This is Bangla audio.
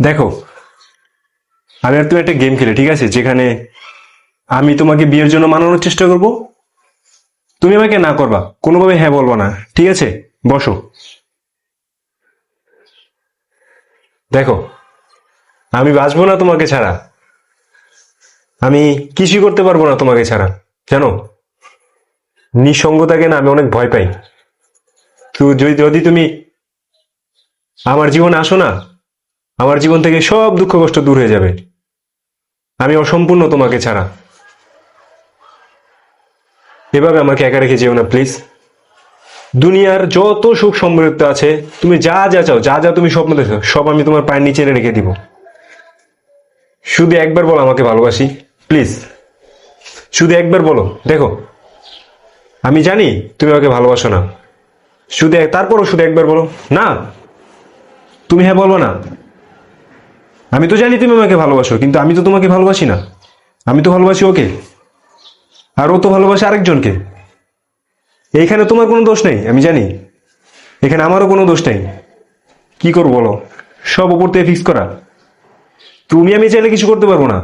দেখো, আমি আর তুমি একটা গেম খেলি, ঠিক আছে? যেখানে আমি তোমাকে বিয়ের জন্য মানানোর চেষ্টা করব, তুমি আমাকে না করবা, কোনোভাবে হ্যাঁ বলবো না, ঠিক আছে? বসো। দেখো, আমি বাঁচবো না তোমাকে ছাড়া। আমি কিছুই করতে পারবো না তোমাকে ছাড়া, জানো? নিঃসঙ্গতাকে না আমি অনেক ভয় পাই। তো যদি যদি তুমি আমার জীবনে আসো না, আমার জীবন থেকে সব দুঃখ কষ্ট দূর হয়ে যাবে। আমি অসম্পূর্ণ তোমাকে ছাড়া। এভাবে আমাকে একা রেখে যেও না, প্লিজ। দুনিয়ার যত সুখ সমৃদ্ধ আছে, তুমি যা যা চাও, যা যা তুমি স্বপ্ন দেখো, সব আমি তোমার পায়ের নিচে এনে রেখে দিব। শুধু একবার বলো আমাকে ভালোবাসি, প্লিজ। শুধু একবার বলো। দেখো, আমি জানি তুমি আমাকে ভালোবাসো না, তারপরও শুধু একবার বলো না। তুমি হ্যাঁ বলবো না? আমি তো জানি তুমি আমাকে ভালোবাসো, কিন্তু আমি তো তোমাকে ভালোবাসি না। আমি তো ভালোবাসি ওকে, আর ও তো ভালোবাসে আরেকজনকে। এইখানে তোমার কোনো দোষ নেই, আমি জানি। এখানে আমারও কোনো দোষ নেই। কি করবো বলো? সব উপর থেকে ফিক্স করা। তুমি আমি চাইলে কিছু করতে পারবো না।